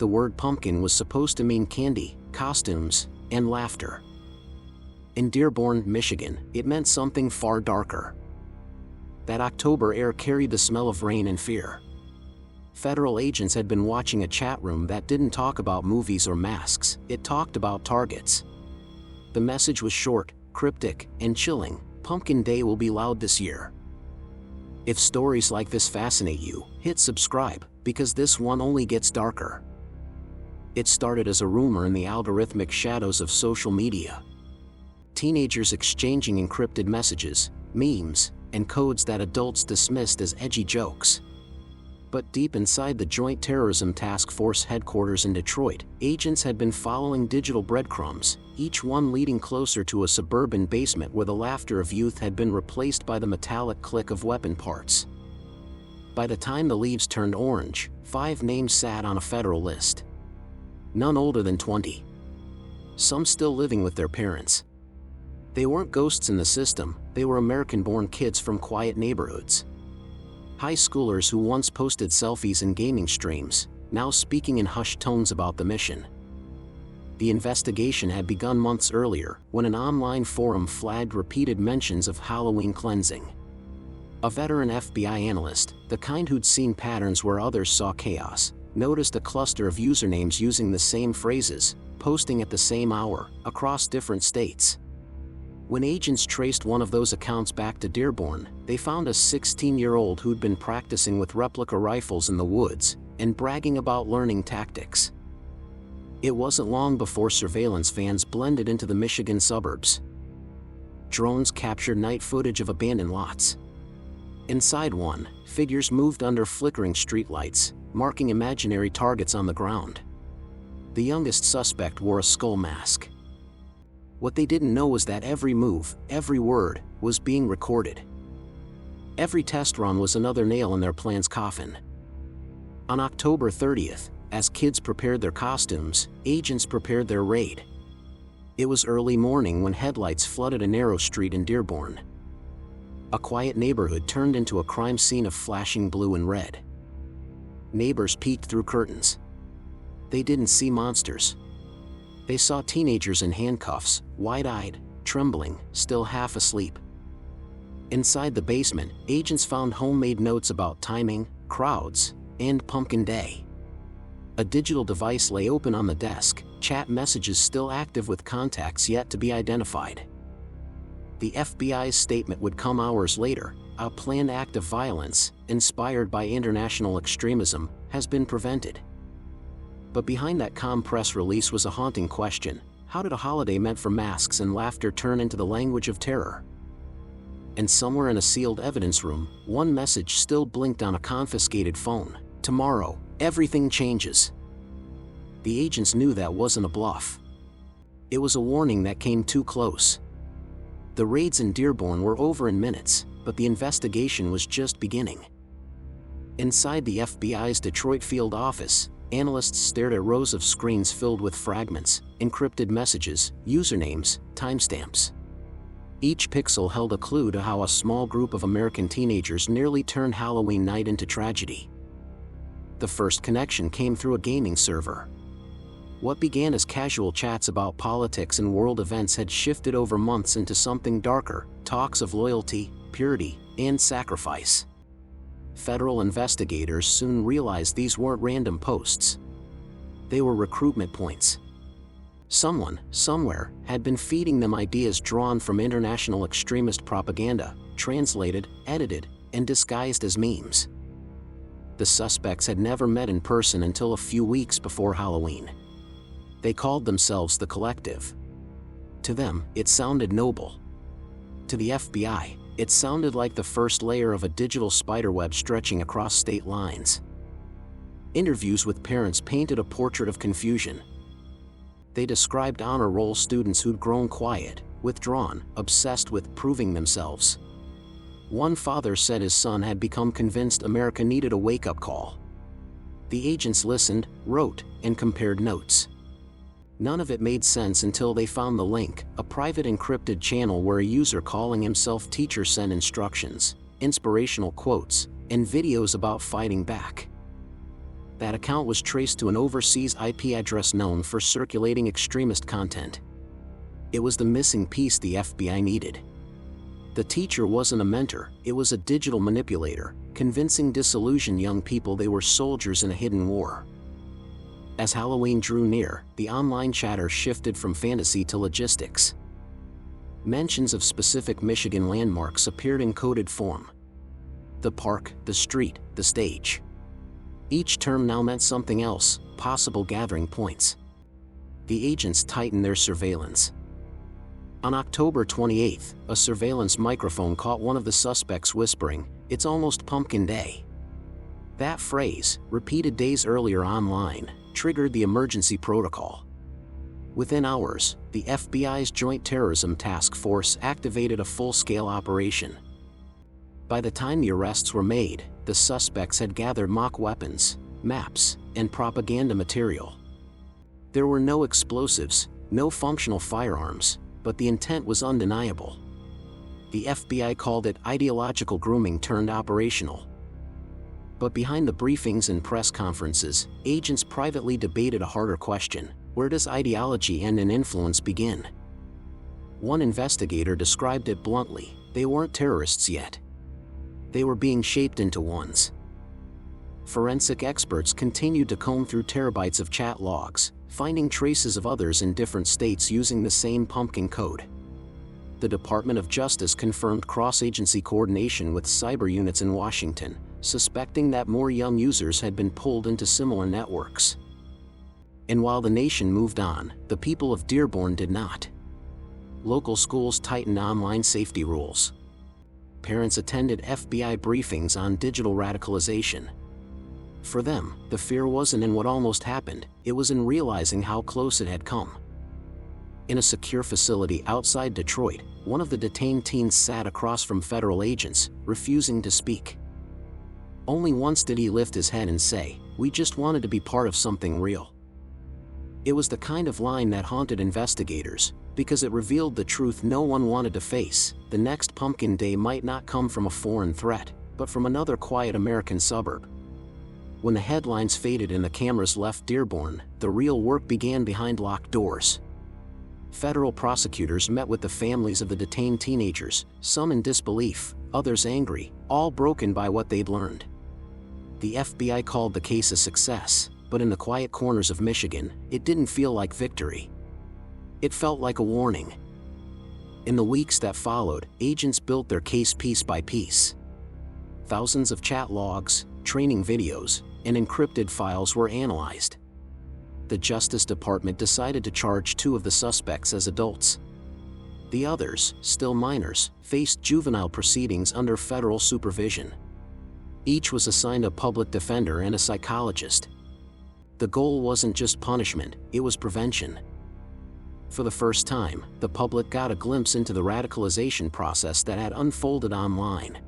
The word pumpkin was supposed to mean candy, costumes, and laughter. In Dearborn, Michigan, it meant something far darker. That October air carried the smell of rain and fear. Federal agents had been watching a chat room that didn't talk about movies or masks, it talked about targets. The message was short, cryptic, and chilling: Pumpkin Day will be loud this year. If stories like this fascinate you, hit subscribe, because this one only gets darker. It started as a rumor in the algorithmic shadows of social media. Teenagers exchanging encrypted messages, memes, and codes that adults dismissed as edgy jokes. But deep inside the Joint Terrorism Task Force headquarters in Detroit, agents had been following digital breadcrumbs, each one leading closer to a suburban basement where the laughter of youth had been replaced by the metallic click of weapon parts. By the time the leaves turned orange, 5 names sat on a federal list. None older than 20. Some still living with their parents. They weren't ghosts in the system, they were American-born kids from quiet neighborhoods. High schoolers who once posted selfies in gaming streams, now speaking in hushed tones about the mission. The investigation had begun months earlier, when an online forum flagged repeated mentions of Halloween cleansing. A veteran FBI analyst, the kind who'd seen patterns where others saw chaos, noticed a cluster of usernames using the same phrases, posting at the same hour, across different states. When agents traced one of those accounts back to Dearborn, they found a 16-year-old who'd been practicing with replica rifles in the woods, and bragging about learning tactics. It wasn't long before surveillance vans blended into the Michigan suburbs. Drones captured night footage of abandoned lots. Inside one, figures moved under flickering streetlights, marking imaginary targets on the ground. The youngest suspect wore a skull mask. What they didn't know was that every move, every word, was being recorded. Every test run was another nail in their plan's coffin. On October 30th, as kids prepared their costumes, agents prepared their raid. It was early morning when headlights flooded a narrow street in Dearborn. A quiet neighborhood turned into a crime scene of flashing blue and red. Neighbors peeked through curtains. They didn't see monsters. They saw teenagers in handcuffs, wide-eyed, trembling, still half asleep. Inside the basement, agents found homemade notes about timing, crowds, and Pumpkin Day. A digital device lay open on the desk, chat messages still active with contacts yet to be identified. The FBI's statement would come hours later: a planned act of violence, inspired by international extremism, has been prevented. But behind that calm press release was a haunting question: how did a holiday meant for masks and laughter turn into the language of terror? And somewhere in a sealed evidence room, one message still blinked on a confiscated phone: tomorrow, everything changes. The agents knew that wasn't a bluff. It was a warning that came too close. The raids in Dearborn were over in minutes, but the investigation was just beginning. Inside the FBI's Detroit field office, analysts stared at rows of screens filled with fragments, encrypted messages, usernames, timestamps. Each pixel held a clue to how a small group of American teenagers nearly turned Halloween night into tragedy. The first connection came through a gaming server. What began as casual chats about politics and world events had shifted over months into something darker: talks of loyalty, purity, and sacrifice. Federal investigators soon realized these weren't random posts. They were recruitment points. Someone, somewhere, had been feeding them ideas drawn from international extremist propaganda, translated, edited, and disguised as memes. The suspects had never met in person until a few weeks before Halloween. They called themselves the Collective. To them, it sounded noble. To the FBI, it sounded like the first layer of a digital spiderweb stretching across state lines. Interviews with parents painted a portrait of confusion. They described honor roll students who'd grown quiet, withdrawn, obsessed with proving themselves. One father said his son had become convinced America needed a wake-up call. The agents listened, wrote, and compared notes. None of it made sense until they found the link: a private encrypted channel where a user calling himself teacher sent instructions, inspirational quotes, and videos about fighting back. That account was traced to an overseas IP address known for circulating extremist content. It was the missing piece the FBI needed. The teacher wasn't a mentor, it was a digital manipulator, convincing disillusioned young people they were soldiers in a hidden war. As Halloween drew near, the online chatter shifted from fantasy to logistics. Mentions of specific Michigan landmarks appeared in coded form. The park, the street, the stage. Each term now meant something else, possible gathering points. The agents tightened their surveillance. On October 28, a surveillance microphone caught one of the suspects whispering, "It's almost Pumpkin Day." That phrase, repeated days earlier online, triggered the emergency protocol. Within hours, the FBI's Joint Terrorism Task Force activated a full-scale operation. By the time the arrests were made, the suspects had gathered mock weapons, maps, and propaganda material. There were no explosives, no functional firearms, but the intent was undeniable. The FBI called it ideological grooming turned operational. But behind the briefings and press conferences, agents privately debated a harder question: where does ideology end and influence begin? One investigator described it bluntly: they weren't terrorists yet. They were being shaped into ones. Forensic experts continued to comb through terabytes of chat logs, finding traces of others in different states using the same pumpkin code. The Department of Justice confirmed cross-agency coordination with cyber units in Washington, suspecting that more young users had been pulled into similar networks. And while the nation moved on, the people of Dearborn did not. Local schools tightened online safety rules. Parents attended FBI briefings on digital radicalization. For them, the fear wasn't in what almost happened, it was in realizing how close it had come. In a secure facility outside Detroit, one of the detained teens sat across from federal agents, refusing to speak. Only once did he lift his head and say, "We just wanted to be part of something real." It was the kind of line that haunted investigators, because it revealed the truth no one wanted to face: the next Pumpkin Day might not come from a foreign threat, but from another quiet American suburb. When the headlines faded and the cameras left Dearborn, the real work began behind locked doors. Federal prosecutors met with the families of the detained teenagers, some in disbelief, others angry, all broken by what they'd learned. The FBI called the case a success, but in the quiet corners of Michigan, it didn't feel like victory. It felt like a warning. In the weeks that followed, agents built their case piece by piece. Thousands of chat logs, training videos, and encrypted files were analyzed. The Justice Department decided to charge 2 of the suspects as adults. The others, still minors, faced juvenile proceedings under federal supervision. Each was assigned a public defender and a psychologist. The goal wasn't just punishment, it was prevention. For the first time, the public got a glimpse into the radicalization process that had unfolded online.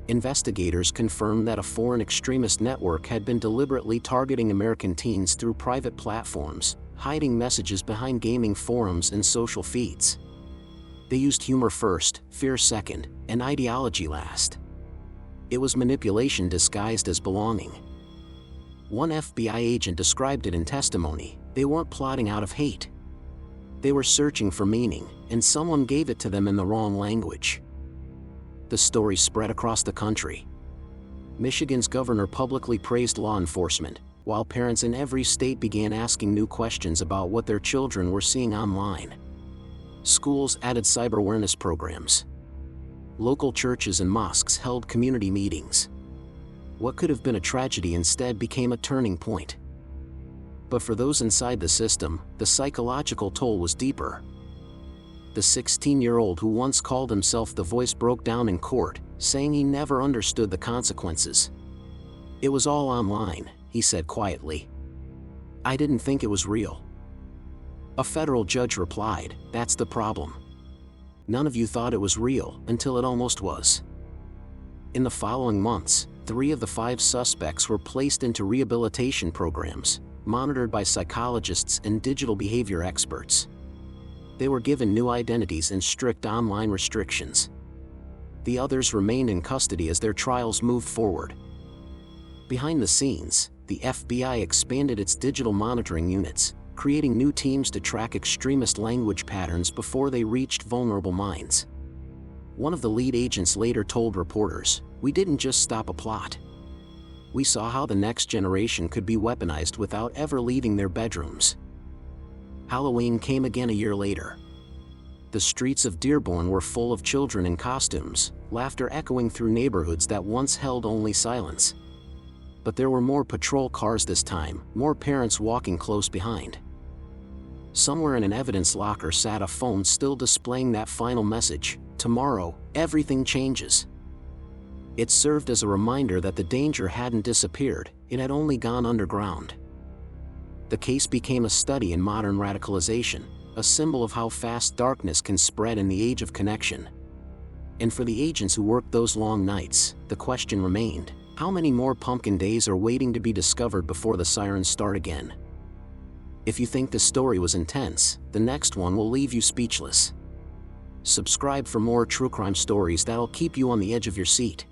Investigators confirmed that a foreign extremist network had been deliberately targeting American teens through private platforms, hiding messages behind gaming forums and social feeds. They used humor first, fear second, and ideology last. It was manipulation disguised as belonging. One FBI agent described it in testimony: they weren't plotting out of hate. They were searching for meaning, and someone gave it to them in the wrong language. The story spread across the country. Michigan's governor publicly praised law enforcement, while parents in every state began asking new questions about what their children were seeing online. Schools added cyber awareness programs. Local churches and mosques held community meetings. What could have been a tragedy instead became a turning point. But for those inside the system, the psychological toll was deeper. The 16-year-old who once called himself the Voice broke down in court, saying he never understood the consequences. "It was all online," he said quietly. "I didn't think it was real." A federal judge replied, "That's the problem. None of you thought it was real until it almost was." In the following months, 3 of the 5 suspects were placed into rehabilitation programs, monitored by psychologists and digital behavior experts. They were given new identities and strict online restrictions. The others remained in custody as their trials moved forward. Behind the scenes, the FBI expanded its digital monitoring units, creating new teams to track extremist language patterns before they reached vulnerable minds. One of the lead agents later told reporters, "We didn't just stop a plot. We saw how the next generation could be weaponized without ever leaving their bedrooms." Halloween came again a year later. The streets of Dearborn were full of children in costumes, laughter echoing through neighborhoods that once held only silence. But there were more patrol cars this time, more parents walking close behind. Somewhere in an evidence locker sat a phone still displaying that final message, "Tomorrow, everything changes." It served as a reminder that the danger hadn't disappeared, it had only gone underground. The case became a study in modern radicalization, a symbol of how fast darkness can spread in the age of connection. And for the agents who worked those long nights, the question remained, how many more pumpkin days are waiting to be discovered before the sirens start again? If you think this story was intense, the next one will leave you speechless. Subscribe for more true crime stories that'll keep you on the edge of your seat.